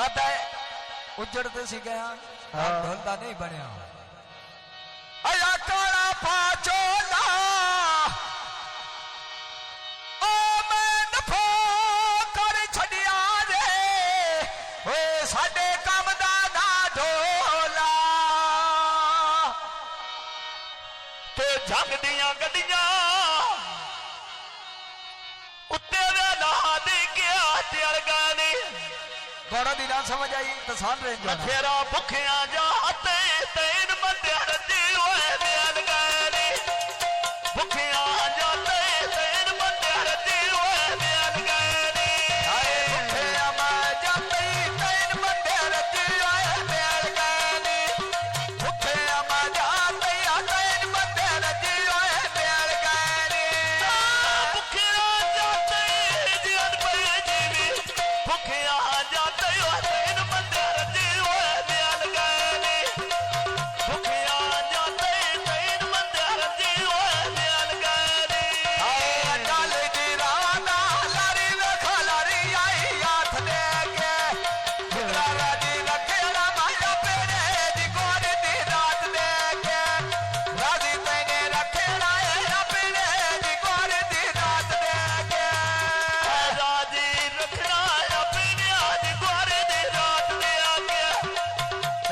आता उजड़ते सी गया ढोलता नहीं बनया अया काला पाचोला ओ मैं दफो कर छड़िया रे ओ साडे काम दा ना ढोला ते जंग दियां गड्डियां उत्ते वे नहा दे गया चल गए गौड़ा दी ना समझ आई तो सान रेंज फेरा भुखिया जाते तेन बंदे रजी होए मिल गए भुखिया जाते तेन बंदे रजी होए मिल गए भुखिया जाते तेन बंदे रजी होए मिल गए भुखिया जाते तेन बंदे रजी होए मिल गए भुखिया जाते जीवन पे जीवी भुखिया जाते तेन बंदे रजी होए मिल गए भुखिया जाते तेन बंदे रजी होए मिल गए डाल दी राना लारी वेखा लारी आई हाथ दे के पुत्रा राजी रखेड़ा माया पेड़े दी गोर दी रात दे के राजी तेने रखेड़ा है पेड़े दी गोर दी रात दे के राजी रखना अपने आज गोरे दी रात दे आगे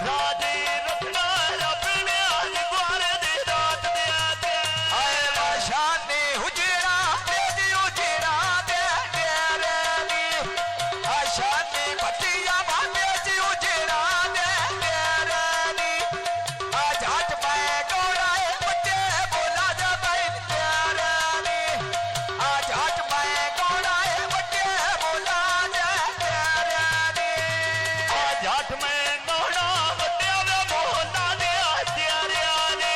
राजी रखना अपने आज गोरे दी रात दे आगे आए बाशानी हुजरा तेजी उजरा दे डेरे नी आशानी भटिया बांधे जी उजरा दे डेरे नी आज हाथ पाए गौराए बच्चे बोला जा बैन तेरे नी आज हाथ पाए गौराए बच्चे बोला जा तेरे नी आज हाथ में गौड़ा बड्डे वे मोहल्ला दे तेरे आने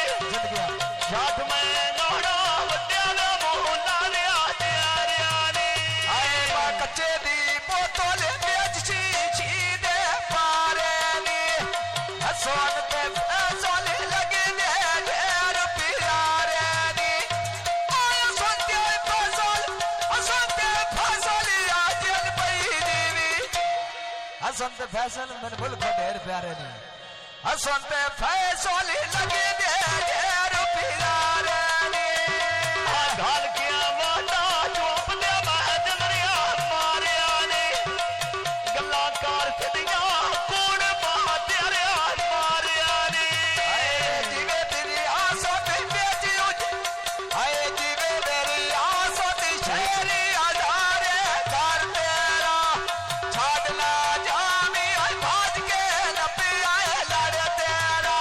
हाथ में गौड़ा बड्डे वे मोहल्ला दे तेरे आने आए बा कच्चे दी बोतल बेच शी दे पारे नी हसन ते फैसल लगे दे ढेर प्यारे नी आए सुनते फैसल आजल पई दीवी हसन ते फैसल मन मुल्क ढेर प्यारे नी हसन ते फैसल लगे दे ढेर प्यारे नी घाल के वाटा चुप दे महजरिया मारे आने गल्ला कार छड़िया कौन बात तेरे मारे आने आए जीवे तेरी आसत बेची उज आए जीवे तेरी आसत शेरी आधारे घर तेरा छाड़ना जामी आए भाज के नपी आए लड़ तेरा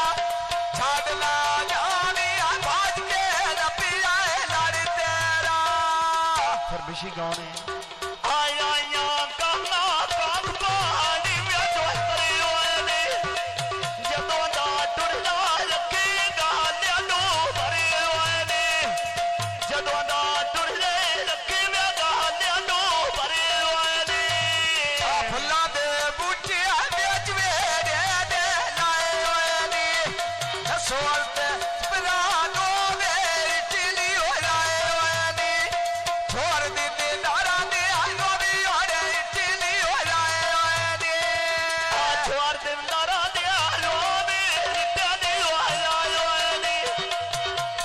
छाड़ना जामी आए भाज के नपी आए लड़ तेरा फिर बिशी गाने आया कहना काफ पानी में जोतरी होए ने जदों दा टुरदा रखे गालियां नो भरे होए ने जदों दा टुरदे रखे वे गालियां नो भरे होए ने फुल्लां दे बूटे बेच वेड़े दे लाए होए नी सोल ते परानो मेरी टिली हो लाए होए नी छोड़ दी नारा दे आयो भी होरे टिली हो लाए होए नी छोड़ दे नारा दे आलो मेरी टिली हो लाए होए ने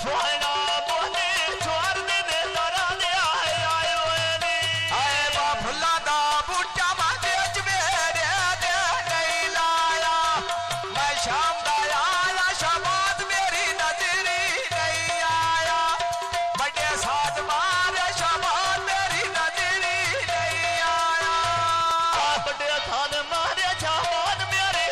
छोड़ना बोले छोड़ दे नारा दे आए होए ने आए बा फुल्लां दा बूटा मा बेच वेड़े दे नहीं लाया मैं शाम दा आया शबाद मेरी नजरी नहीं आया बड़े साथ मारे शबाद मेरी नजरी नहीं आया बड़े थान मारे जवान मेरे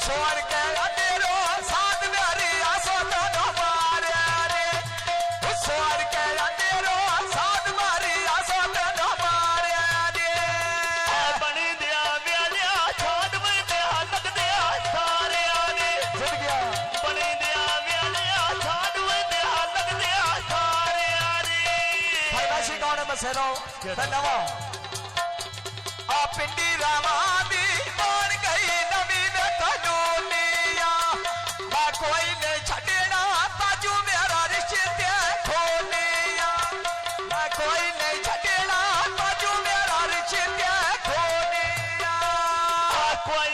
सोन के अंधेरो साथ मेरी आसो तो मारे रे सोन के अंधेरो साथ मेरी आसो तो मारे रे बनी दिया व्यालिया छाड़ में दिया लग दिया सारे आने जुड़ गया बनी दिया व्यालिया छाड़ में दिया लग दिया सारे आने फरमाइशी गाने में से रहो धन्यवाद आ पिंडी रामादी बन गई नवी में कनूनिया मैं कोई नहीं छड़ना बाजू मेरा रिश्ते खोनिया मैं कोई नहीं छड़ना बाजू मेरा रिश्ते खोनिया कोई